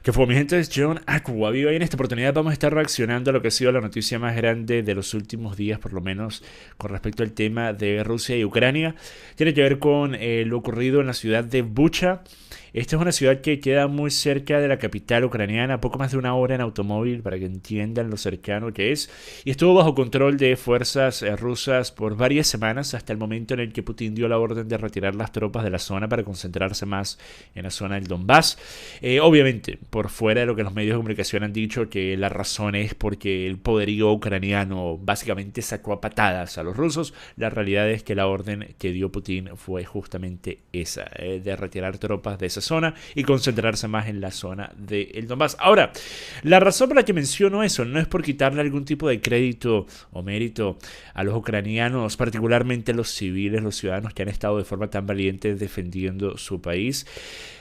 Que fue mi gente, es John Aqua Viva y en esta oportunidad vamos a estar reaccionando a lo que ha sido la noticia más grande de los últimos días, por lo menos con respecto al tema de Rusia y Ucrania. Tiene que ver con lo ocurrido en la ciudad de Bucha. Esta es una ciudad que queda muy cerca de la capital ucraniana, poco más de una hora en automóvil para que entiendan lo cercano que es. Y estuvo bajo control de fuerzas rusas por varias semanas hasta el momento en el que Putin dio la orden de retirar las tropas de la zona para concentrarse más en la zona del Donbass. Obviamente, por fuera de lo que los medios de comunicación han dicho, que la razón es porque el poderío ucraniano básicamente sacó a patadas a los rusos, la realidad es que la orden que dio Putin fue justamente esa, de retirar tropas de esa zona y concentrarse más en la zona del Donbass. Ahora, la razón por la que menciono eso no es por quitarle algún tipo de crédito o mérito a los ucranianos, particularmente a los civiles, los ciudadanos que han estado de forma tan valiente defendiendo su país,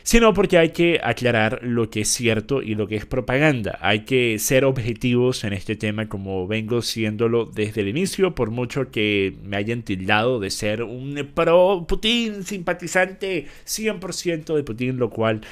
sino porque hay que aclarar lo que es cierto y lo que es propaganda. Hay que ser objetivos en este tema, como vengo siéndolo desde el inicio, por mucho que me hayan tildado de ser un pro Putin, simpatizante 100% de Putin, lo cual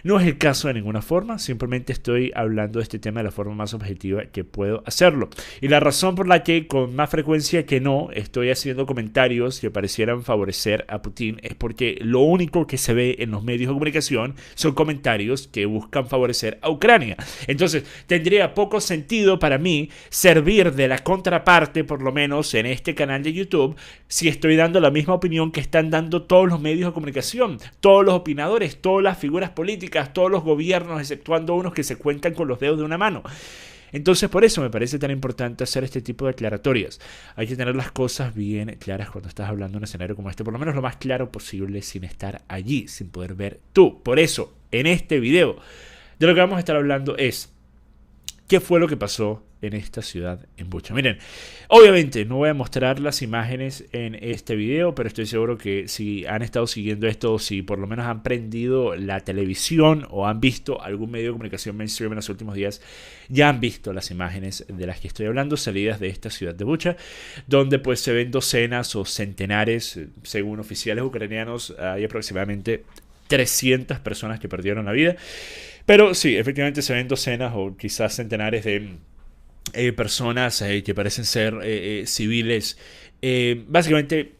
no es el caso de ninguna forma, simplemente estoy hablando de este tema de la forma más objetiva que puedo hacerlo. Y la razón por la que con más frecuencia que no estoy haciendo comentarios que parecieran favorecer a Putin es porque lo único que se ve en los medios de comunicación son comentarios que buscan favorecer a Ucrania. Entonces tendría poco sentido para mí servir de la contraparte, por lo menos en este canal de YouTube, si estoy dando la misma opinión que están dando todos los medios de comunicación, todos los opinadores, todas las figuras políticas, todos los gobiernos, exceptuando unos que se cuentan con los dedos de una mano. Entonces, por eso me parece tan importante hacer este tipo de aclaratorias. Hay que tener las cosas bien claras cuando estás hablando de un escenario como este, por lo menos lo más claro posible, sin estar allí, sin poder ver tú. Por eso, en este video, de lo que vamos a estar hablando es ¿qué fue lo que pasó en esta ciudad en Bucha? Miren, obviamente no voy a mostrar las imágenes en este video, pero estoy seguro que si han estado siguiendo esto, o si por lo menos han prendido la televisión o han visto algún medio de comunicación mainstream en los últimos días, ya han visto las imágenes de las que estoy hablando, salidas de esta ciudad de Bucha, donde pues se ven docenas o centenares, según oficiales ucranianos, hay aproximadamente 300 personas que perdieron la vida. Pero sí, efectivamente se ven docenas o quizás centenares de personas que parecen ser civiles, básicamente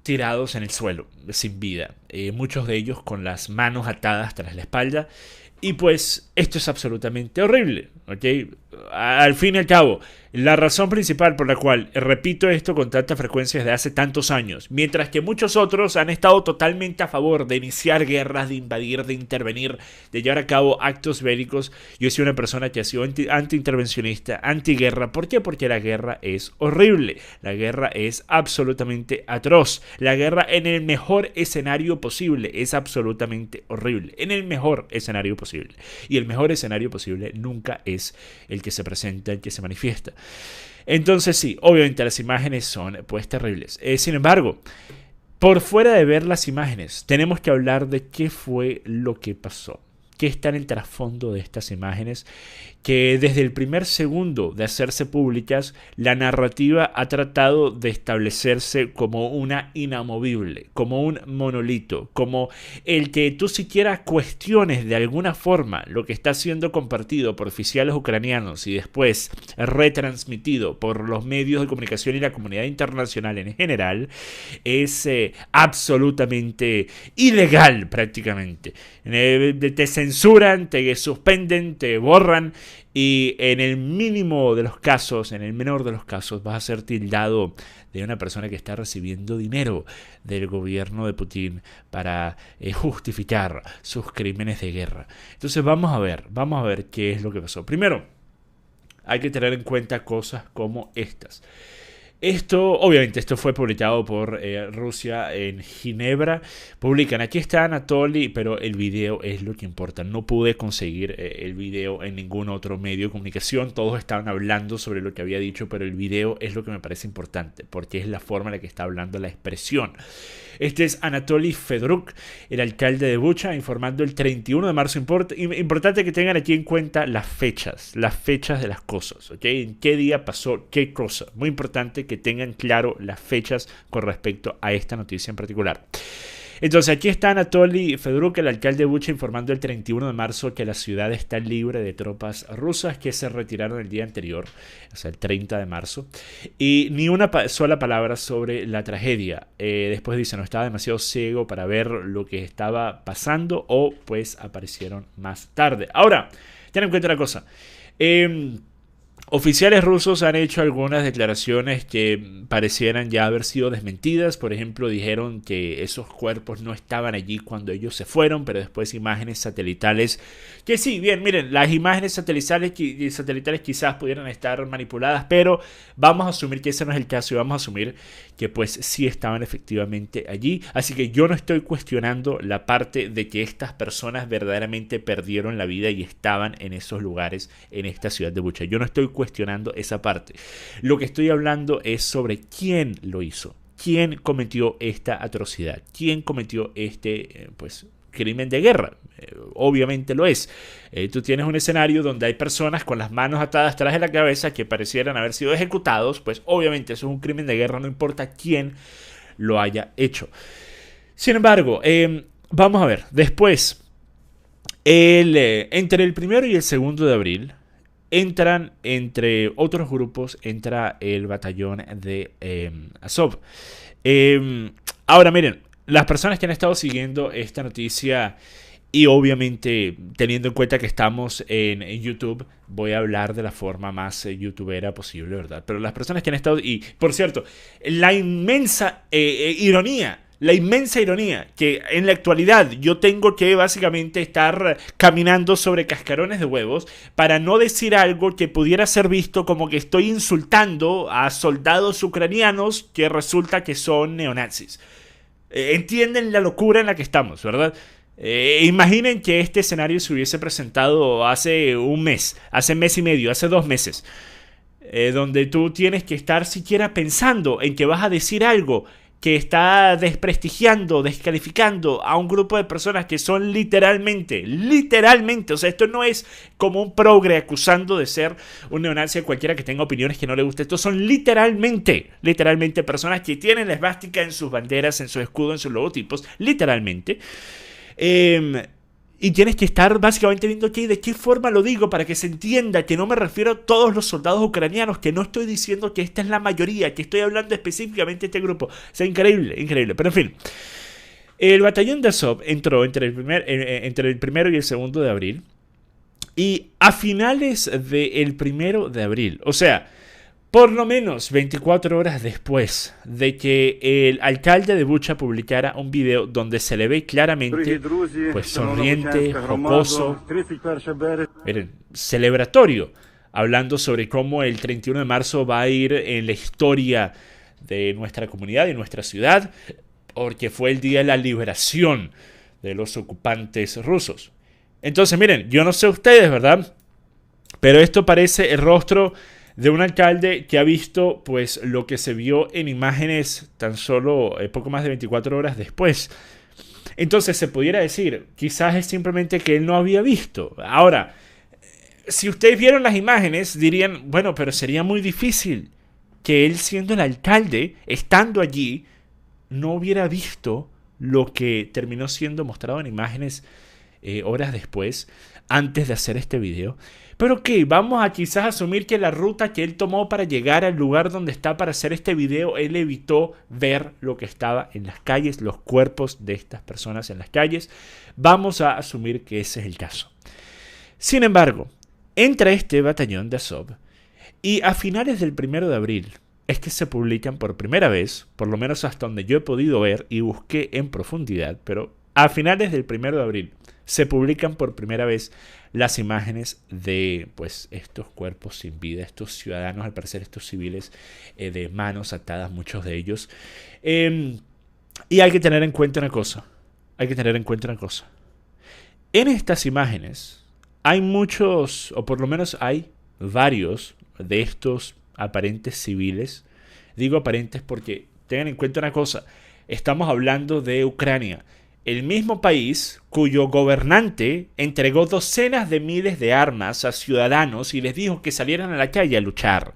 tirados en el suelo, sin vida. Muchos de ellos con las manos atadas tras la espalda. Y pues esto es absolutamente horrible, ¿ok? Al fin y al cabo, la razón principal por la cual repito esto con tanta frecuencia desde hace tantos años, mientras que muchos otros han estado totalmente a favor de iniciar guerras, de invadir, de intervenir, de llevar a cabo actos bélicos, yo he sido una persona que ha sido anti-intervencionista, anti-guerra. ¿Por qué? Porque la guerra es horrible, la guerra es absolutamente atroz, la guerra en el mejor escenario posible es absolutamente horrible, en el mejor escenario posible. Y el mejor escenario posible nunca es el que se presenta, el que se manifiesta. Entonces sí, obviamente las imágenes son pues terribles. Sin embargo, por fuera de ver las imágenes, tenemos que hablar de qué fue lo que pasó. ¿Qué está en el trasfondo de estas imágenes? Que desde el primer segundo de hacerse públicas, la narrativa ha tratado de establecerse como una inamovible, como un monolito, como el que tú siquiera cuestiones de alguna forma lo que está siendo compartido por oficiales ucranianos y después retransmitido por los medios de comunicación y la comunidad internacional en general, es absolutamente ilegal prácticamente. Te censuran, te suspenden, te borran. Y en el mínimo de los casos, en el menor de los casos, vas a ser tildado de una persona que está recibiendo dinero del gobierno de Putin para justificar sus crímenes de guerra. Entonces vamos a ver qué es lo que pasó. Primero, hay que tener en cuenta cosas como estas. Obviamente, esto fue publicado por Rusia en Ginebra. Publican, aquí está Anatoly, pero el video es lo que importa. No pude conseguir el video en ningún otro medio de comunicación. Todos estaban hablando sobre lo que había dicho, pero el video es lo que me parece importante, porque es la forma en la que está hablando, la expresión. Este es Anatoly Fedoruk, el alcalde de Bucha, informando el 31 de marzo. Importante que tengan aquí en cuenta las fechas de las cosas, ¿ok? ¿En qué día pasó qué cosa? Muy importante que tengan claro las fechas con respecto a esta noticia en particular. Entonces aquí está Anatoly Fedoruk, el alcalde de Bucha, informando el 31 de marzo que la ciudad está libre de tropas rusas que se retiraron el día anterior, o sea, el 30 de marzo. Y ni una sola palabra sobre la tragedia. Después dice, no estaba demasiado ciego para ver lo que estaba pasando o pues aparecieron más tarde. Ahora, ten en cuenta una cosa. Oficiales rusos han hecho algunas declaraciones que parecieran ya haber sido desmentidas. Por ejemplo, dijeron que esos cuerpos no estaban allí cuando ellos se fueron, pero después imágenes satelitales, que sí, bien, miren, las imágenes satelitales quizás pudieran estar manipuladas, pero vamos a asumir que ese no es el caso y vamos a asumir que pues sí estaban efectivamente allí. Así que yo no estoy cuestionando la parte de que estas personas verdaderamente perdieron la vida y estaban en esos lugares en esta ciudad de Bucha. Yo no estoy cuestionando esa parte. Lo que estoy hablando es sobre quién lo hizo, quién cometió esta atrocidad, quién cometió este crimen de guerra. Obviamente lo es. Tú tienes un escenario donde hay personas con las manos atadas tras de la cabeza que parecieran haber sido ejecutados, pues obviamente eso es un crimen de guerra, no importa quién lo haya hecho. Sin embargo, vamos a ver, después, entre el 1 y el 2 de abril, entran, entre otros grupos, entra el batallón de Azov. Ahora miren, las personas que han estado siguiendo esta noticia y obviamente teniendo en cuenta que estamos en YouTube, voy a hablar de la forma más youtubera posible, ¿verdad? Pero las personas que han estado, y por cierto, la inmensa ironía que en la actualidad yo tengo que básicamente estar caminando sobre cascarones de huevos para no decir algo que pudiera ser visto como que estoy insultando a soldados ucranianos que resulta que son neonazis. Entienden la locura en la que estamos, ¿verdad? Imaginen que este escenario se hubiese presentado hace un mes, hace mes y medio, hace 2 meses, donde tú tienes que estar siquiera pensando en que vas a decir algo que está desprestigiando, descalificando a un grupo de personas que son literalmente, o sea, esto no es como un progre acusando de ser un neonazi a cualquiera que tenga opiniones que no le guste. Estos son literalmente personas que tienen la esvástica en sus banderas, en su escudo, en sus logotipos, literalmente. Y tienes que estar básicamente viendo aquí de qué forma lo digo para que se entienda que no me refiero a todos los soldados ucranianos, que no estoy diciendo que esta es la mayoría, que estoy hablando específicamente de este grupo. O sea, increíble. Pero en fin, el batallón de Azov entró entre el 1 y el 2 de abril. Y a finales del 1 de abril, o sea, por lo menos 24 horas después de que el alcalde de Bucha publicara un video donde se le ve claramente pues sonriente, jocoso, miren, celebratorio, hablando sobre cómo el 31 de marzo va a ir en la historia de nuestra comunidad y nuestra ciudad, porque fue el día de la liberación de los ocupantes rusos. Entonces, miren, yo no sé ustedes, ¿verdad? Pero esto parece el rostro de un alcalde que ha visto pues lo que se vio en imágenes tan solo poco más de 24 horas después. Entonces se pudiera decir, quizás es simplemente que él no había visto. Ahora, si ustedes vieron las imágenes, dirían, bueno, pero sería muy difícil que él, siendo el alcalde, estando allí, no hubiera visto lo que terminó siendo mostrado en imágenes horas después, antes de hacer este video. Pero ok, vamos a quizás asumir que la ruta que él tomó para llegar al lugar donde está para hacer este video, él evitó ver lo que estaba en las calles, los cuerpos de estas personas en las calles. Vamos a asumir que ese es el caso. Sin embargo, entra este batallón de Azov y a finales del 1 de abril es que se publican por primera vez, por lo menos hasta donde yo he podido ver y busqué en profundidad, pero a finales del 1 de abril se publican por primera vez las imágenes de pues estos cuerpos sin vida, estos ciudadanos, al parecer estos civiles de manos atadas, muchos de ellos. Y hay que tener en cuenta una cosa. En estas imágenes hay muchos, o por lo menos hay varios de estos aparentes civiles. Digo aparentes porque tengan en cuenta una cosa. Estamos hablando de Ucrania, el mismo país cuyo gobernante entregó docenas de miles de armas a ciudadanos y les dijo que salieran a la calle a luchar.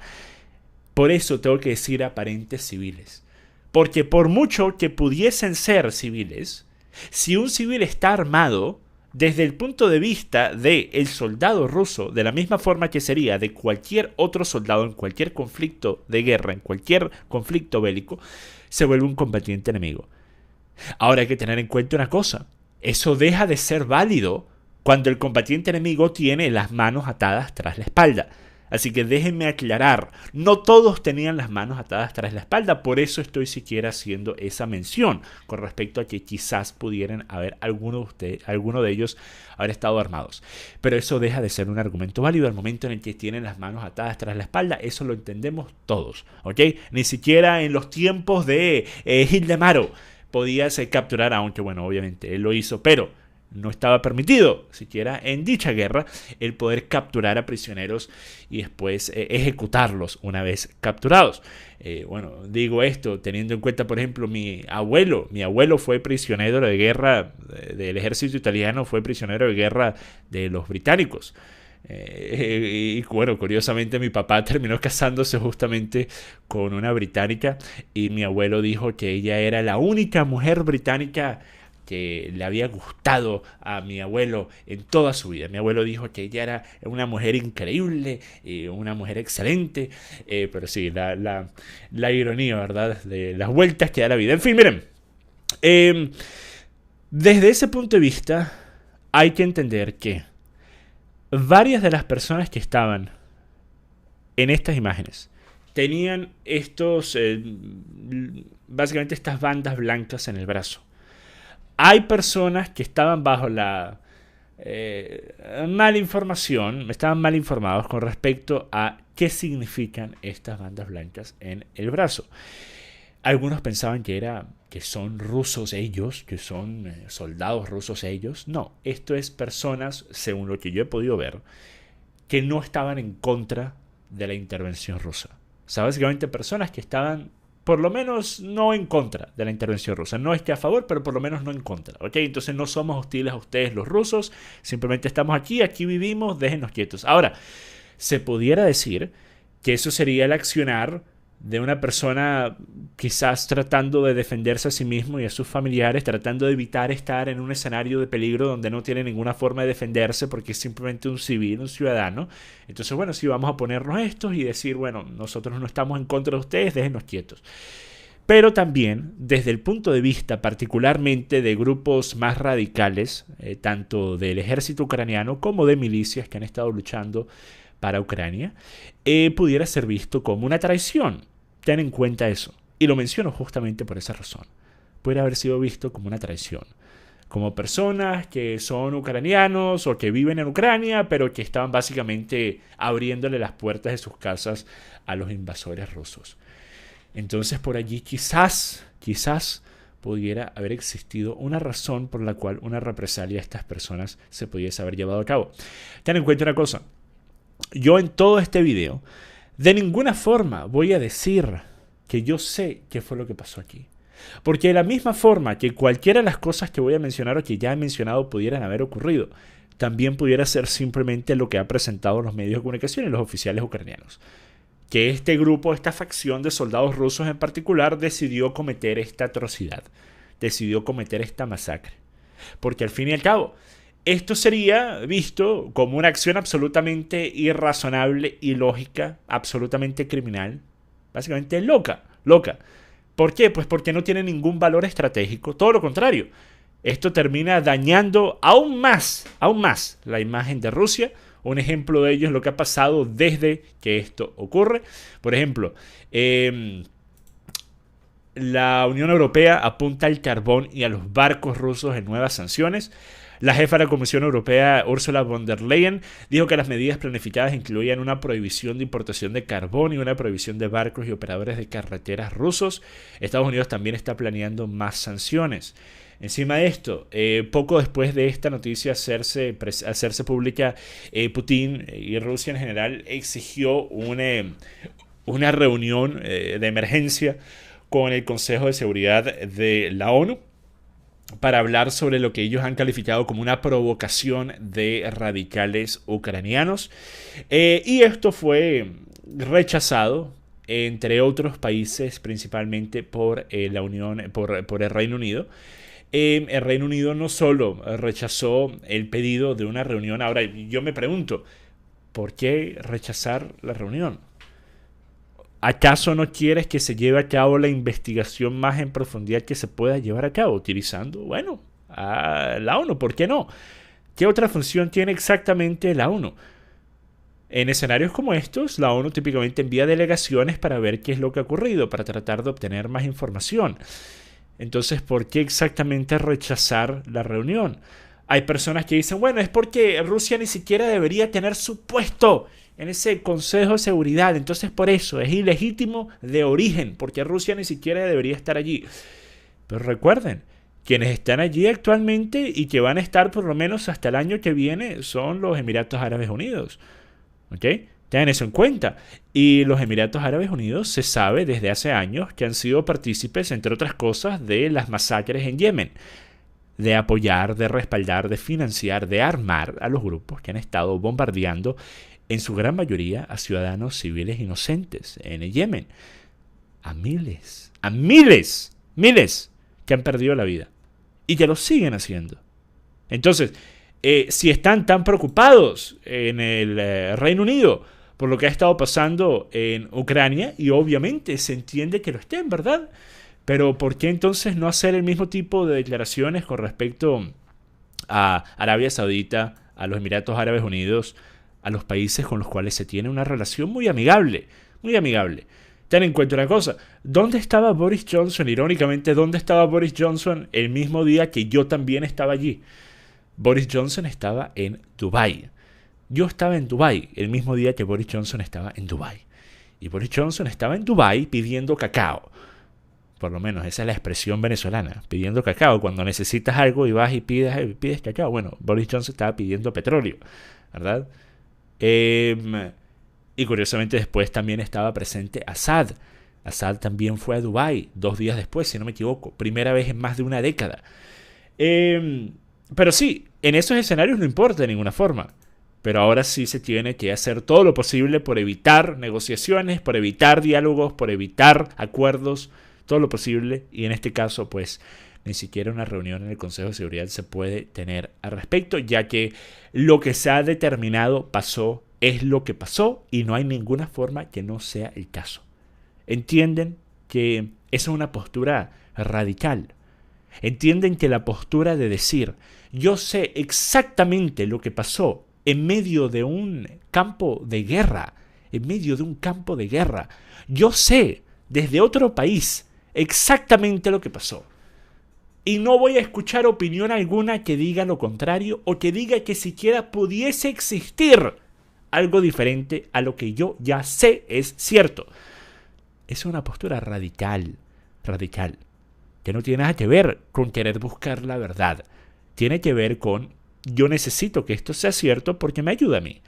Por eso tengo que decir aparentes civiles. Porque por mucho que pudiesen ser civiles, Si un civil está armado, desde el punto de vista del soldado ruso, de la misma forma que sería de cualquier otro soldado en cualquier conflicto de guerra, en cualquier conflicto bélico, se vuelve un combatiente enemigo. Ahora hay que tener en cuenta una cosa. Eso deja de ser válido cuando el combatiente enemigo tiene las manos atadas tras la espalda. Así que déjenme aclarar, no todos tenían las manos atadas tras la espalda, por eso estoy siquiera haciendo esa mención con respecto a que quizás pudieran haber alguno de ellos haber estado armados. Pero eso deja de ser un argumento válido al momento en el que tienen las manos atadas tras la espalda, eso lo entendemos todos, ¿ok? Ni siquiera en los tiempos de Hildemaro podías capturar, aunque bueno, obviamente él lo hizo, pero no estaba permitido, siquiera en dicha guerra, el poder capturar a prisioneros y después ejecutarlos una vez capturados. Bueno, digo esto teniendo en cuenta, por ejemplo, mi abuelo fue prisionero de guerra del ejército italiano, fue prisionero de guerra de los británicos. Y bueno, curiosamente mi papá terminó casándose justamente con una británica y mi abuelo dijo que ella era la única mujer británica que le había gustado a mi abuelo en toda su vida. Mi abuelo dijo que ella era una mujer increíble, una mujer excelente, pero sí, la ironía, ¿verdad? De las vueltas que da la vida. En fin, miren, desde ese punto de vista hay que entender que varias de las personas que estaban en estas imágenes tenían básicamente estas bandas blancas en el brazo. Hay personas que estaban bajo la mala información, estaban mal informados con respecto a qué significan estas bandas blancas en el brazo. Algunos pensaban que son rusos ellos, que son soldados rusos ellos. No, esto es personas, según lo que yo he podido ver, que no estaban en contra de la intervención rusa. O sea, básicamente personas que estaban por lo menos no en contra de la intervención rusa. No es que a favor, pero por lo menos no en contra. ¿Ok? Entonces no somos hostiles a ustedes los rusos. Simplemente estamos aquí vivimos, déjennos quietos. Ahora, se pudiera decir que eso sería el accionar de una persona quizás tratando de defenderse a sí mismo y a sus familiares, tratando de evitar estar en un escenario de peligro donde no tiene ninguna forma de defenderse porque es simplemente un civil, un ciudadano. Entonces, bueno, sí, vamos a ponernos estos y decir, bueno, nosotros no estamos en contra de ustedes, déjenos quietos. Pero también, desde el punto de vista particularmente de grupos más radicales, tanto del ejército ucraniano como de milicias que han estado luchando para Ucrania, pudiera ser visto como una traición. Ten en cuenta eso. Y lo menciono justamente por esa razón. Puede haber sido visto como una traición. Como personas que son ucranianos o que viven en Ucrania, pero que estaban básicamente abriéndole las puertas de sus casas a los invasores rusos. Entonces por allí quizás pudiera haber existido una razón por la cual una represalia a estas personas se pudiese haber llevado a cabo. Ten en cuenta una cosa. Yo en todo este video de ninguna forma voy a decir que yo sé qué fue lo que pasó aquí. Porque de la misma forma que cualquiera de las cosas que voy a mencionar o que ya he mencionado pudieran haber ocurrido, también pudiera ser simplemente lo que han presentado los medios de comunicación y los oficiales ucranianos. Que este grupo, esta facción de soldados rusos en particular, decidió cometer esta atrocidad, decidió cometer esta masacre. Porque al fin y al cabo, esto sería visto como una acción absolutamente irrazonable, ilógica, absolutamente criminal, básicamente loca. ¿Por qué? Pues porque no tiene ningún valor estratégico, todo lo contrario. Esto termina dañando aún más la imagen de Rusia. Un ejemplo de ello es lo que ha pasado desde que esto ocurre. Por ejemplo, la Unión Europea apunta al carbón y a los barcos rusos en nuevas sanciones. La jefa de la Comisión Europea, Ursula von der Leyen, dijo que las medidas planificadas incluían una prohibición de importación de carbón y una prohibición de barcos y operadores de carreteras rusos. Estados Unidos también está planeando más sanciones. Encima de esto, poco después de esta noticia hacerse pública, Putin y Rusia en general exigió una reunión de emergencia con el Consejo de Seguridad de la ONU para hablar sobre lo que ellos han calificado como una provocación de radicales ucranianos. Y esto fue rechazado, entre otros países, principalmente por la Unión, por el Reino Unido. el Reino Unido no solo rechazó el pedido de una reunión. Ahora yo me pregunto, ¿por qué rechazar la reunión? ¿Acaso no quieres que se lleve a cabo la investigación más en profundidad que se pueda llevar a cabo? Utilizando, bueno, a la ONU, ¿por qué no? ¿Qué otra función tiene exactamente la ONU? En escenarios como estos, la ONU típicamente envía delegaciones para ver qué es lo que ha ocurrido, para tratar de obtener más información. Entonces, ¿por qué exactamente rechazar la reunión? Hay personas que dicen, bueno, es porque Rusia ni siquiera debería tener su puesto en ese Consejo de Seguridad. Entonces, por eso es ilegítimo de origen, porque Rusia ni siquiera debería estar allí. Pero recuerden, quienes están allí actualmente y que van a estar por lo menos hasta el año que viene son los Emiratos Árabes Unidos. ¿Ok? Tengan eso en cuenta. Y los Emiratos Árabes Unidos se sabe desde hace años que han sido partícipes, entre otras cosas, de las masacres en Yemen. De apoyar, de respaldar, de financiar, de armar a los grupos que han estado bombardeando, en su gran mayoría, a ciudadanos civiles inocentes en el Yemen. A miles que han perdido la vida. Y que lo siguen haciendo. Entonces, si están tan preocupados en el Reino Unido por lo que ha estado pasando en Ucrania, y obviamente se entiende que lo estén, ¿verdad? Pero ¿por qué entonces no hacer el mismo tipo de declaraciones con respecto a Arabia Saudita, a los Emiratos Árabes Unidos, a los países con los cuales se tiene una relación muy amigable, muy amigable? Ten en cuenta una cosa, ¿dónde estaba Boris Johnson? Irónicamente, ¿dónde estaba Boris Johnson el mismo día que yo también estaba allí? Boris Johnson estaba en Dubái. Yo estaba en Dubái el mismo día que Boris Johnson estaba en Dubái. Y Boris Johnson estaba en Dubái pidiendo cacao. Por lo menos esa es la expresión venezolana, pidiendo cacao. Cuando necesitas algo y vas y pides cacao. Bueno, Boris Johnson estaba pidiendo petróleo, ¿verdad? Y curiosamente después también estaba presente Assad. Assad también fue a Dubái 2 días después, si no me equivoco. Primera vez en más de una década. Pero sí, en esos escenarios no importa de ninguna forma. Pero ahora sí se tiene que hacer todo lo posible por evitar negociaciones, por evitar diálogos, por evitar acuerdos, todo lo posible. Y en este caso, pues, ni siquiera una reunión en el Consejo de Seguridad se puede tener al respecto, ya que lo que se ha determinado pasó, es lo que pasó, y no hay ninguna forma que no sea el caso. Entienden que esa es una postura radical. Entienden que la postura de decir, yo sé exactamente lo que pasó en medio de un campo de guerra, yo sé desde otro país exactamente lo que pasó. Y no voy a escuchar opinión alguna que diga lo contrario o que diga que siquiera pudiese existir algo diferente a lo que yo ya sé es cierto. Es una postura radical, que no tiene nada que ver con querer buscar la verdad. Tiene que ver con, yo necesito que esto sea cierto porque me ayuda a mí.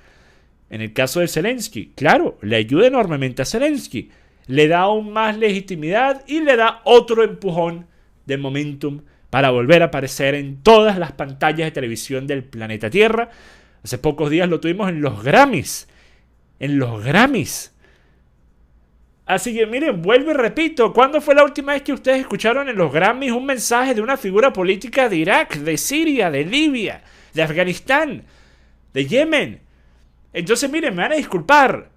En el caso de Zelensky, claro, le ayuda enormemente a Zelensky. Le da aún más legitimidad y le da otro empujón de momentum para volver a aparecer en todas las pantallas de televisión del planeta Tierra. Hace pocos días lo tuvimos en los Grammys. Así que miren, vuelvo y repito, ¿cuándo fue la última vez que ustedes escucharon en los Grammys un mensaje de una figura política de Irak, de Siria, de Libia, de Afganistán, de Yemen? Entonces miren, me van a disculpar,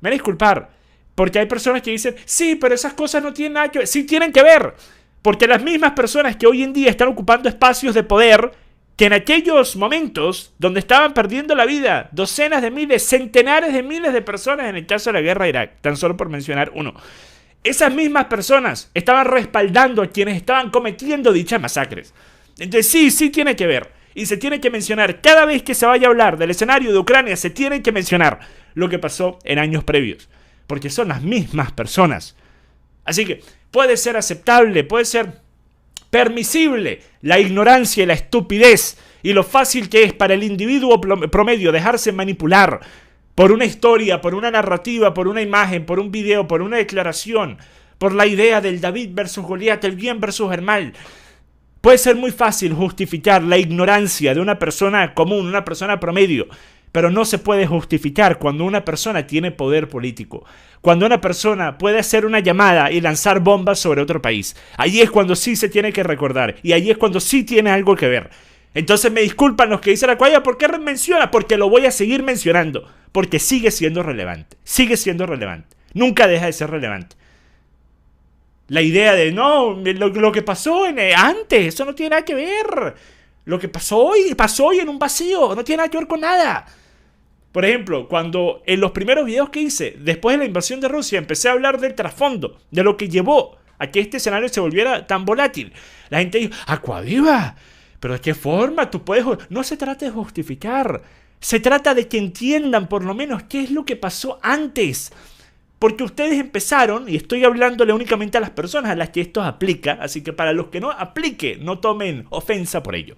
porque hay personas que dicen, sí, pero esas cosas no tienen nada que ver. Sí tienen que ver, porque las mismas personas que hoy en día están ocupando espacios de poder, que en aquellos momentos donde estaban perdiendo la vida docenas de miles, centenares de miles de personas en el caso de la guerra de Irak, tan solo por mencionar uno, esas mismas personas estaban respaldando a quienes estaban cometiendo dichas masacres. Entonces sí tiene que ver, y se tiene que mencionar, cada vez que se vaya a hablar del escenario de Ucrania, se tiene que mencionar lo que pasó en años previos, porque son las mismas personas. Así que puede ser aceptable, puede ser permisible la ignorancia y la estupidez y lo fácil que es para el individuo promedio dejarse manipular por una historia, por una narrativa, por una imagen, por un video, por una declaración, por la idea del David versus Goliat, el bien versus el mal. Puede ser muy fácil justificar la ignorancia de una persona común, una persona promedio, Pero no se puede justificar cuando una persona tiene poder político. Cuando una persona puede hacer una llamada y lanzar bombas sobre otro país. Ahí es cuando sí se tiene que recordar. Y ahí es cuando sí tiene algo que ver. Entonces me disculpan los que dicen Acuaya, ¿por qué menciona? Porque lo voy a seguir mencionando. Porque sigue siendo relevante. Sigue siendo relevante. Nunca deja de ser relevante. La idea de no, lo que pasó antes, eso no tiene nada que ver. Lo que pasó hoy en un vacío. No tiene nada que ver con nada. Por ejemplo, cuando en los primeros videos que hice, después de la invasión de Rusia, empecé a hablar del trasfondo, de lo que llevó a que este escenario se volviera tan volátil. La gente dijo, Aquaviva, ¿pero de qué forma tú puedes...? No se trata de justificar, se trata de que entiendan por lo menos qué es lo que pasó antes. Porque ustedes empezaron, y estoy hablándole únicamente a las personas a las que esto aplica, así que para los que no aplique, no tomen ofensa por ello.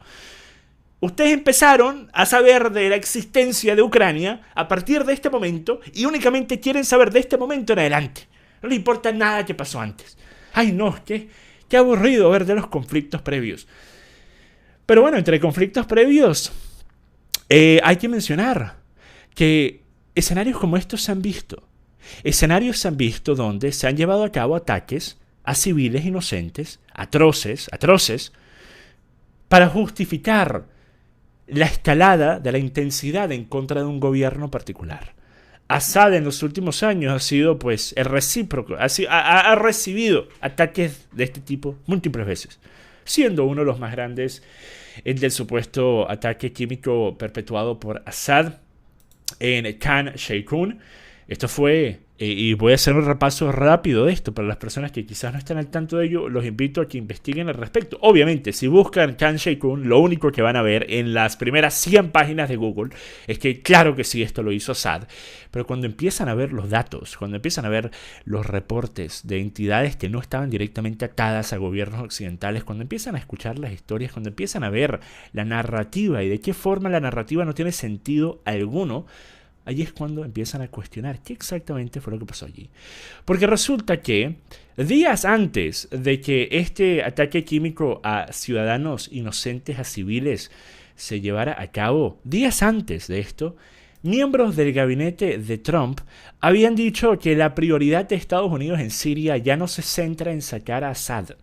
Ustedes empezaron a saber de la existencia de Ucrania a partir de este momento y únicamente quieren saber de este momento en adelante. No les importa nada que pasó antes. Ay no, qué aburrido ver de los conflictos previos. Pero bueno, entre conflictos previos hay que mencionar que escenarios como estos se han visto. Escenarios se han visto donde se han llevado a cabo ataques a civiles inocentes, atroces, para justificar la escalada de la intensidad en contra de un gobierno particular. Assad en los últimos años ha sido pues el recíproco, ha recibido ataques de este tipo múltiples veces, siendo uno de los más grandes el del supuesto ataque químico perpetuado por Assad en Khan Sheikhoun. Esto fue, y voy a hacer un repaso rápido de esto para las personas que quizás no están al tanto de ello, los invito a que investiguen al respecto. Obviamente, si buscan Khan Sheikhoun, lo único que van a ver en las primeras 100 páginas de Google es que claro que sí, esto lo hizo Assad, pero cuando empiezan a ver los datos, cuando empiezan a ver los reportes de entidades que no estaban directamente atadas a gobiernos occidentales, cuando empiezan a escuchar las historias, cuando empiezan a ver la narrativa y de qué forma la narrativa no tiene sentido alguno, ahí es cuando empiezan a cuestionar qué exactamente fue lo que pasó allí. Porque resulta que días antes de que este ataque químico a ciudadanos inocentes, a civiles, se llevara a cabo, días antes de esto, miembros del gabinete de Trump habían dicho que la prioridad de Estados Unidos en Siria ya no se centra en sacar a Assad.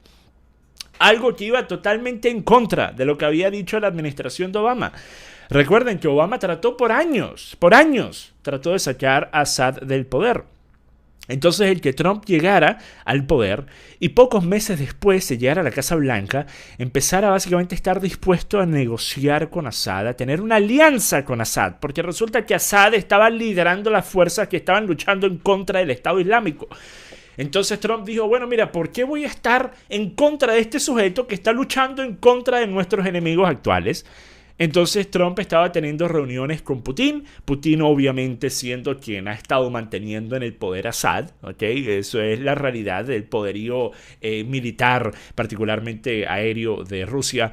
Algo que iba totalmente en contra de lo que había dicho la administración de Obama. Recuerden que Obama trató por años, trató de sacar a Assad del poder. Entonces el que Trump llegara al poder y pocos meses después se llegara a la Casa Blanca, empezara básicamente a estar dispuesto a negociar con Assad, a tener una alianza con Assad, porque resulta que Assad estaba liderando las fuerzas que estaban luchando en contra del Estado Islámico. Entonces Trump dijo, bueno, mira, ¿por qué voy a estar en contra de este sujeto que está luchando en contra de nuestros enemigos actuales? Entonces Trump estaba teniendo reuniones con Putin, Putin obviamente siendo quien ha estado manteniendo en el poder a Assad, ¿okay? Eso es la realidad del poderío militar, particularmente aéreo de Rusia,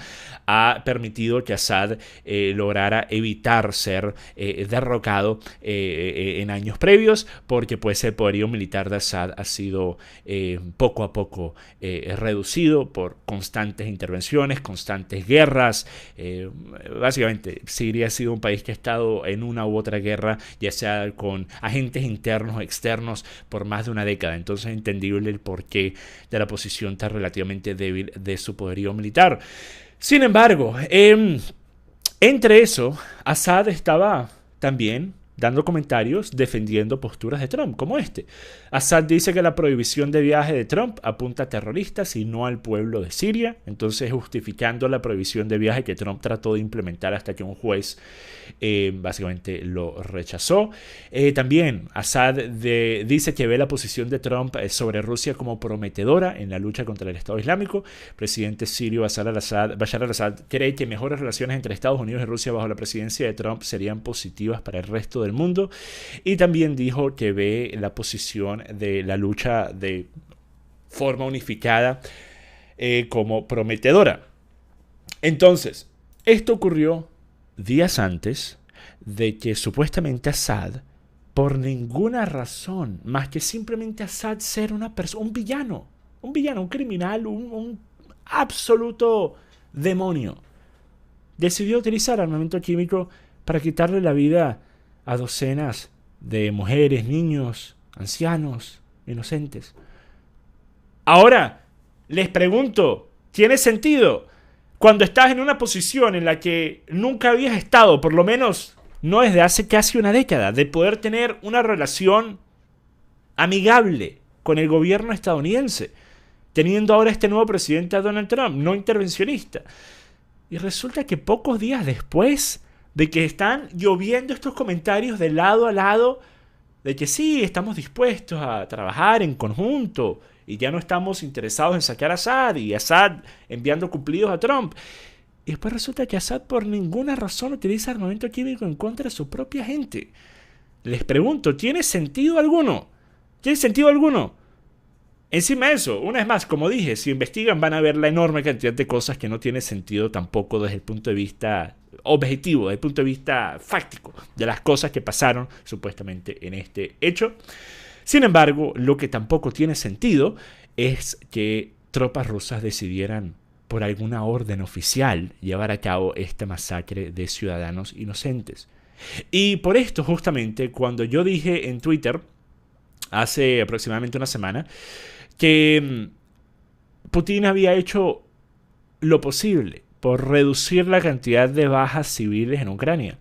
ha permitido que Assad lograra evitar ser derrocado en años previos, porque pues el poderío militar de Assad ha sido poco a poco reducido por constantes intervenciones, constantes guerras. Básicamente, Siria ha sido un país que ha estado en una u otra guerra, ya sea con agentes internos o externos, por más de una década. Entonces es entendible el porqué de la posición tan relativamente débil de su poderío militar. Sin embargo, entre eso, Assad estaba también dando comentarios defendiendo posturas de Trump, como este. Assad dice que la prohibición de viaje de Trump apunta a terroristas y no al pueblo de Siria, entonces justificando la prohibición de viaje que Trump trató de implementar hasta que un juez básicamente lo rechazó. También Assad dice que ve la posición de Trump sobre Rusia como prometedora en la lucha contra el Estado Islámico. El presidente sirio Bashar al-Assad cree que mejores relaciones entre Estados Unidos y Rusia bajo la presidencia de Trump serían positivas para el resto del mundo, y también dijo que ve la posición de la lucha de forma unificada como prometedora. Entonces, esto ocurrió días antes de que supuestamente Assad, por ninguna razón más que simplemente Assad ser una persona, un villano, un criminal, un absoluto demonio, decidió utilizar armamento químico para quitarle la vida a docenas de mujeres, niños, ancianos, inocentes. Ahora, les pregunto, ¿tiene sentido cuando estás en una posición en la que nunca habías estado, por lo menos no desde hace casi una década, de poder tener una relación amigable con el gobierno estadounidense, teniendo ahora este nuevo presidente Donald Trump, no intervencionista? Y resulta que pocos días después de que están lloviendo estos comentarios de lado a lado, de que sí, estamos dispuestos a trabajar en conjunto y ya no estamos interesados en sacar a Assad, y Assad enviando cumplidos a Trump. Y después resulta que Assad por ninguna razón utiliza armamento químico en contra de su propia gente. Les pregunto, ¿tiene sentido alguno? ¿Tiene sentido alguno? Encima de eso, una vez más, como dije, si investigan van a ver la enorme cantidad de cosas que no tiene sentido tampoco desde el punto de vista objetivo, desde el punto de vista fáctico de las cosas que pasaron supuestamente en este hecho. Sin embargo, lo que tampoco tiene sentido es que tropas rusas decidieran por alguna orden oficial llevar a cabo esta masacre de ciudadanos inocentes. Y por esto justamente cuando yo dije en Twitter hace aproximadamente una semana que Putin había hecho lo posible por reducir la cantidad de bajas civiles en Ucrania,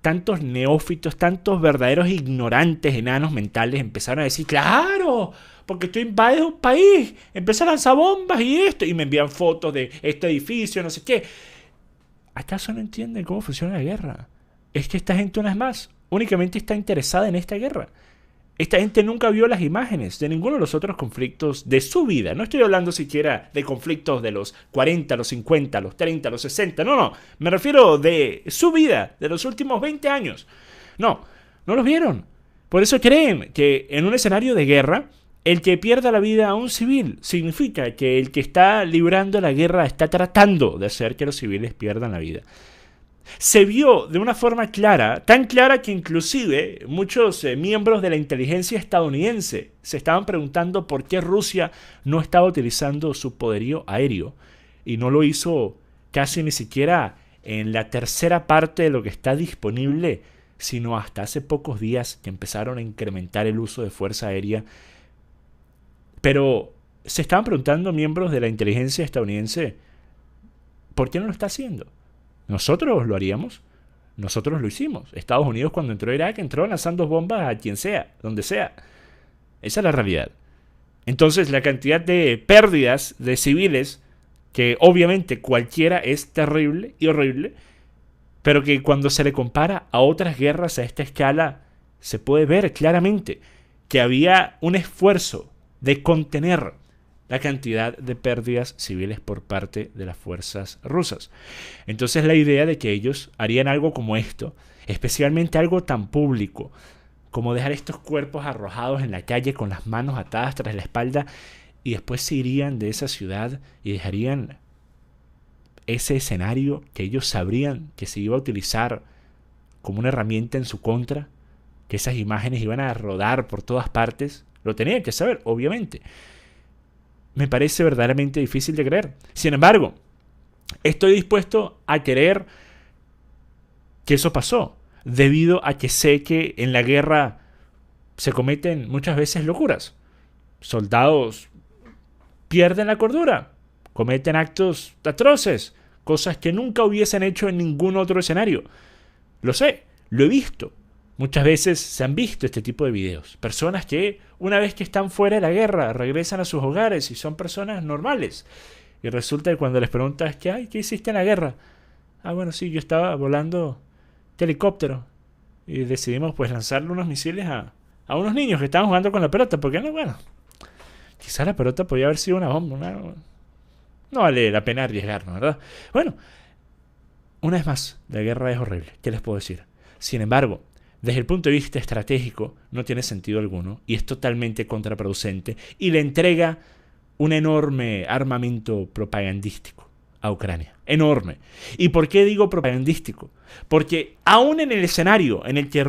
tantos neófitos, tantos verdaderos ignorantes, enanos mentales empezaron a decir, claro, porque tú invades un país, empiezan a lanzar bombas y esto, y me envían fotos de este edificio, no sé qué. ¿Acaso no entienden cómo funciona la guerra? Es que esta gente, una vez más, únicamente está interesada en esta guerra. Esta gente nunca vio las imágenes de ninguno de los otros conflictos de su vida. No estoy hablando siquiera de conflictos de los 40, los 50, los 30, los 60. No. Me refiero de su vida, de los últimos 20 años. No los vieron. Por eso creen que en un escenario de guerra, el que pierda la vida a un civil significa que el que está librando la guerra está tratando de hacer que los civiles pierdan la vida. Se vio de una forma clara, tan clara que inclusive muchos miembros de la inteligencia estadounidense se estaban preguntando por qué Rusia no estaba utilizando su poderío aéreo y no lo hizo casi ni siquiera en la tercera parte de lo que está disponible, sino hasta hace pocos días que empezaron a incrementar el uso de fuerza aérea. Pero se estaban preguntando miembros de la inteligencia estadounidense ¿por qué no lo está haciendo? ¿Nosotros lo haríamos? Nosotros lo hicimos. Estados Unidos cuando entró a Irak entró lanzando bombas a quien sea, donde sea. Esa es la realidad. Entonces la cantidad de pérdidas de civiles, que obviamente cualquiera es terrible y horrible, pero que cuando se le compara a otras guerras a esta escala, se puede ver claramente que había un esfuerzo de contener la cantidad de pérdidas civiles por parte de las fuerzas rusas. Entonces la idea de que ellos harían algo como esto, especialmente algo tan público, como dejar estos cuerpos arrojados en la calle con las manos atadas tras la espalda y después se irían de esa ciudad y dejarían ese escenario que ellos sabrían que se iba a utilizar como una herramienta en su contra, que esas imágenes iban a rodar por todas partes, lo tenían que saber, obviamente. Me parece verdaderamente difícil de creer. Sin embargo, estoy dispuesto a creer que eso pasó, debido a que sé que en la guerra se cometen muchas veces locuras. Soldados pierden la cordura, cometen actos atroces, cosas que nunca hubiesen hecho en ningún otro escenario. Lo sé, lo he visto. Muchas veces se han visto este tipo de videos. Personas que una vez que están fuera de la guerra regresan a sus hogares y son personas normales. Y resulta que cuando les preguntas ¿qué hiciste en la guerra? Bueno, sí, yo estaba volando de helicóptero. Y decidimos pues lanzarle unos misiles a unos niños que estaban jugando con la pelota. Porque quizás la pelota podía haber sido una bomba. No vale la pena arriesgarnos, ¿verdad? Bueno, una vez más, la guerra es horrible. ¿Qué les puedo decir? Sin embargo, desde el punto de vista estratégico no tiene sentido alguno y es totalmente contraproducente y le entrega un enorme armamento propagandístico a Ucrania. Enorme. ¿Y por qué digo propagandístico? Porque aún en el escenario en el que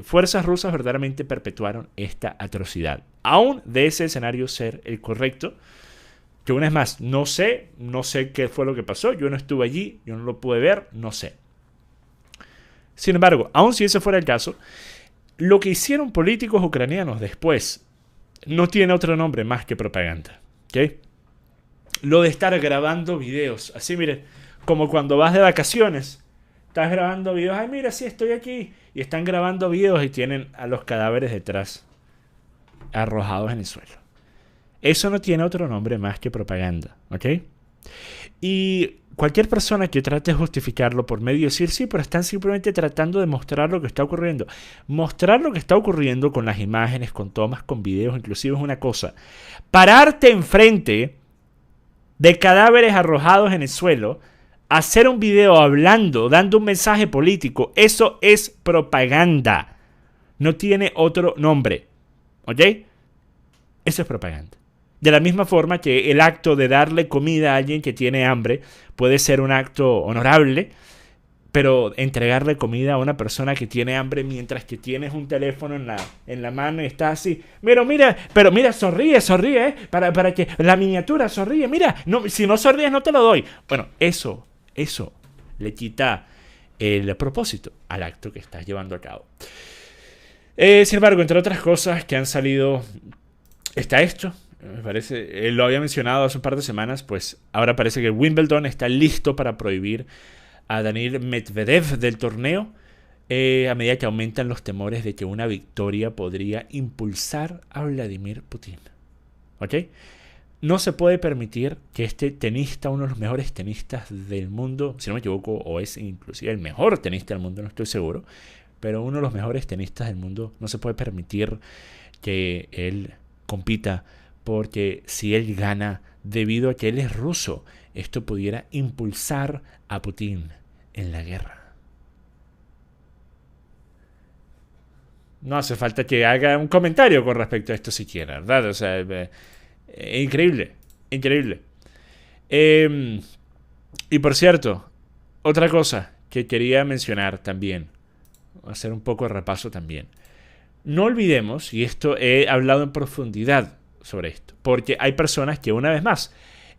fuerzas rusas verdaderamente perpetuaron esta atrocidad, aún de ese escenario ser el correcto, que una vez más, no sé qué fue lo que pasó, yo no estuve allí, yo no lo pude ver, no sé. Sin embargo, aun si ese fuera el caso, lo que hicieron políticos ucranianos después no tiene otro nombre más que propaganda. ¿Ok? Lo de estar grabando videos. Así, mire, como cuando vas de vacaciones. Estás grabando videos. Ay, mira, sí, estoy aquí. Y están grabando videos y tienen a los cadáveres detrás, arrojados en el suelo. Eso no tiene otro nombre más que propaganda. ¿Ok? Y cualquier persona que trate de justificarlo por medio de decir sí, pero están simplemente tratando de mostrar lo que está ocurriendo. Mostrar lo que está ocurriendo con las imágenes, con tomas, con videos, inclusive es una cosa. Pararte enfrente de cadáveres arrojados en el suelo, hacer un video hablando, dando un mensaje político, eso es propaganda. No tiene otro nombre. ¿Ok? Eso es propaganda. De la misma forma que el acto de darle comida a alguien que tiene hambre puede ser un acto honorable, pero entregarle comida a una persona que tiene hambre mientras que tienes un teléfono en la mano y estás así, pero mira, sonríe, para que la miniatura sonríe, mira, no, si no sonríes no te lo doy. Bueno, eso le quita el propósito al acto que estás llevando a cabo. Sin embargo, entre otras cosas que han salido, está esto. Me parece, lo había mencionado hace un par de semanas, pues ahora parece que Wimbledon está listo para prohibir a Daniil Medvedev del torneo a medida que aumentan los temores de que una victoria podría impulsar a Vladimir Putin. ¿Ok? No se puede permitir que este tenista, uno de los mejores tenistas del mundo, si no me equivoco, o es inclusive el mejor tenista del mundo, no estoy seguro, pero uno de los mejores tenistas del mundo, no se puede permitir que él compita, porque si él gana debido a que él es ruso, esto pudiera impulsar a Putin en la guerra. No hace falta que haga un comentario con respecto a esto siquiera, ¿verdad? O sea, increíble, increíble. Y por cierto, otra cosa que quería mencionar también, hacer un poco de repaso también. No olvidemos, y esto he hablado en profundidad sobre esto, porque hay personas que, una vez más,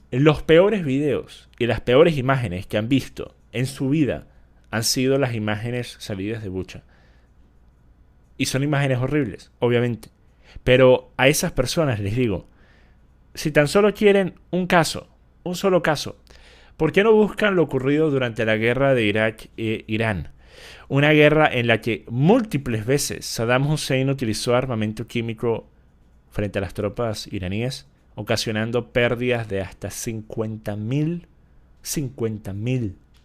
los peores videos y las peores imágenes que han visto en su vida han sido las imágenes salidas de Bucha. Y son imágenes horribles, obviamente. Pero a esas personas les digo, si tan solo quieren un solo caso, ¿por qué no buscan lo ocurrido durante la guerra de Irak e Irán? Una guerra en la que múltiples veces Saddam Hussein utilizó armamento químico frente a las tropas iraníes, ocasionando pérdidas de hasta 50.000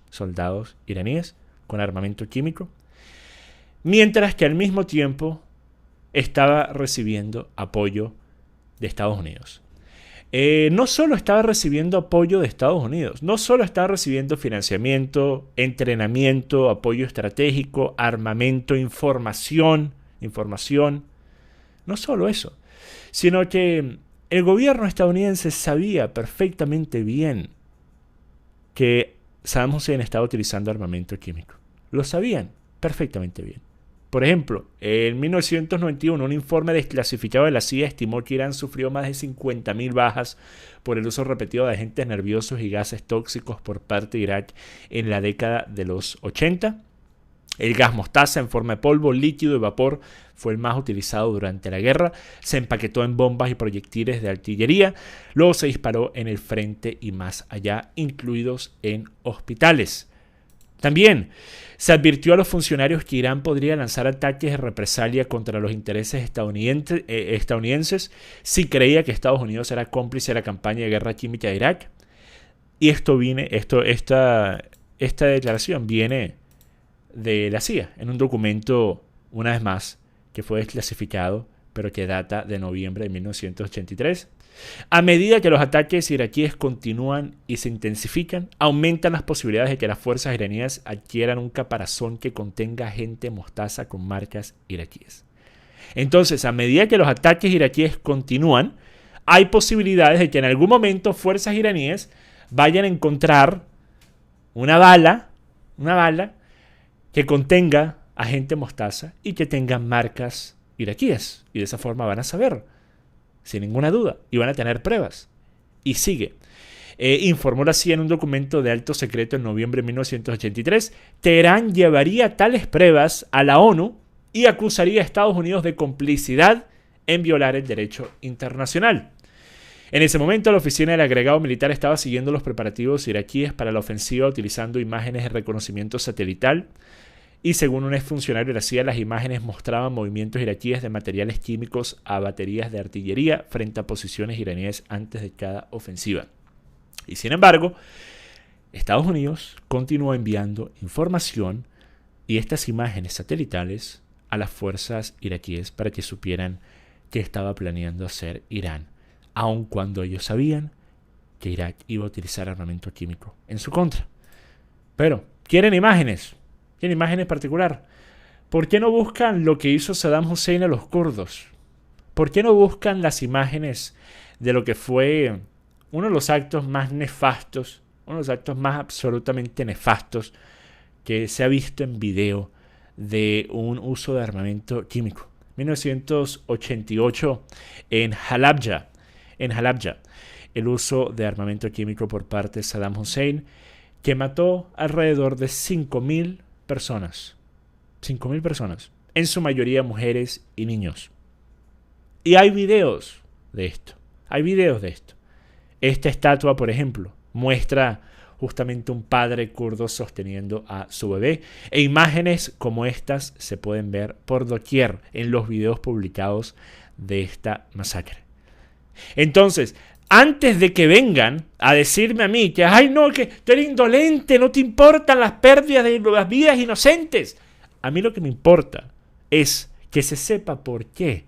soldados iraníes con armamento químico, mientras que al mismo tiempo estaba recibiendo apoyo de Estados Unidos. No solo estaba recibiendo apoyo de Estados Unidos, no solo estaba recibiendo financiamiento, entrenamiento, apoyo estratégico, armamento, información, no solo eso, sino que el gobierno estadounidense sabía perfectamente bien que Saddam Hussein estaba utilizando armamento químico. Lo sabían perfectamente bien. Por ejemplo, en 1991 un informe desclasificado de la CIA estimó que Irán sufrió más de 50.000 bajas por el uso repetido de agentes nerviosos y gases tóxicos por parte de Irak en la década de los 80. El gas mostaza en forma de polvo, líquido y vapor fue el más utilizado durante la guerra. Se empaquetó en bombas y proyectiles de artillería. Luego se disparó en el frente y más allá, incluidos en hospitales. También se advirtió a los funcionarios que Irán podría lanzar ataques de represalia contra los intereses estadounidenses si creía que Estados Unidos era cómplice de la campaña de guerra química de Irak. Y esta declaración viene de la CIA, en un documento, una vez más, que fue desclasificado, pero que data de noviembre de 1983. A medida que los ataques iraquíes continúan y se intensifican, aumentan las posibilidades de que las fuerzas iraníes adquieran un caparazón que contenga agente mostaza con marcas iraquíes. Entonces, a medida que los ataques iraquíes continúan, hay posibilidades de que en algún momento fuerzas iraníes vayan a encontrar una bala que contenga agente mostaza y que tenga marcas iraquíes. Y de esa forma van a saber, sin ninguna duda, y van a tener pruebas. Y sigue. informó la CIA en un documento de alto secreto en noviembre de 1983, Teherán llevaría tales pruebas a la ONU y acusaría a Estados Unidos de complicidad en violar el derecho internacional. En ese momento, la oficina del agregado militar estaba siguiendo los preparativos iraquíes para la ofensiva utilizando imágenes de reconocimiento satelital y según un exfuncionario de la CIA, las imágenes mostraban movimientos iraquíes de materiales químicos a baterías de artillería frente a posiciones iraníes antes de cada ofensiva. Y sin embargo, Estados Unidos continuó enviando información y estas imágenes satelitales a las fuerzas iraquíes para que supieran qué estaba planeando hacer Irán, aun cuando ellos sabían que Irak iba a utilizar armamento químico en su contra. Pero, ¿quieren imágenes? ¿Quieren imágenes particular? ¿Por qué no buscan lo que hizo Saddam Hussein a los kurdos? ¿Por qué no buscan las imágenes de lo que fue uno de los actos más nefastos, uno de los actos más absolutamente nefastos que se ha visto en video de un uso de armamento químico? 1988 en Halabja, el uso de armamento químico por parte de Saddam Hussein, que mató alrededor de 5.000 personas. 5.000 personas, en su mayoría mujeres y niños. Y hay videos de esto. Esta estatua, por ejemplo, muestra justamente un padre kurdo sosteniendo a su bebé. E imágenes como estas se pueden ver por doquier en los videos publicados de esta masacre. Entonces, antes de que vengan a decirme a mí que, ay no, que tú eres indolente, no te importan las pérdidas de las vidas inocentes. A mí lo que me importa es que se sepa por qué.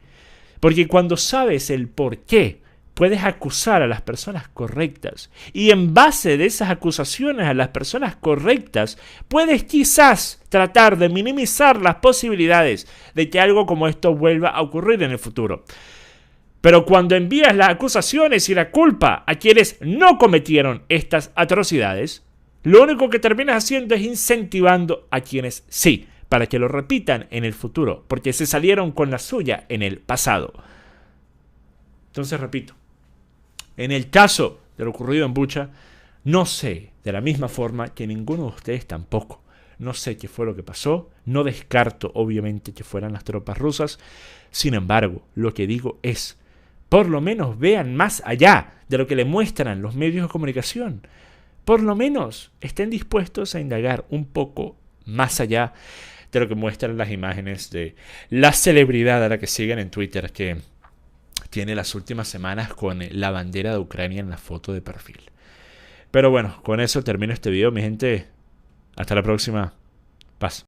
Porque cuando sabes el por qué, puedes acusar a las personas correctas. Y en base de esas acusaciones a las personas correctas, puedes quizás tratar de minimizar las posibilidades de que algo como esto vuelva a ocurrir en el futuro. Pero cuando envías las acusaciones y la culpa a quienes no cometieron estas atrocidades, lo único que terminas haciendo es incentivando a quienes sí, para que lo repitan en el futuro, porque se salieron con la suya en el pasado. Entonces, repito, en el caso de lo ocurrido en Bucha, no sé, de la misma forma que ninguno de ustedes tampoco. No sé qué fue lo que pasó, no descarto obviamente que fueran las tropas rusas. Sin embargo, lo que digo es, por lo menos vean más allá de lo que le muestran los medios de comunicación. Por lo menos estén dispuestos a indagar un poco más allá de lo que muestran las imágenes de la celebridad a la que siguen en Twitter, que tiene las últimas semanas con la bandera de Ucrania en la foto de perfil. Pero bueno, con eso termino este video, mi gente. Hasta la próxima. Paz.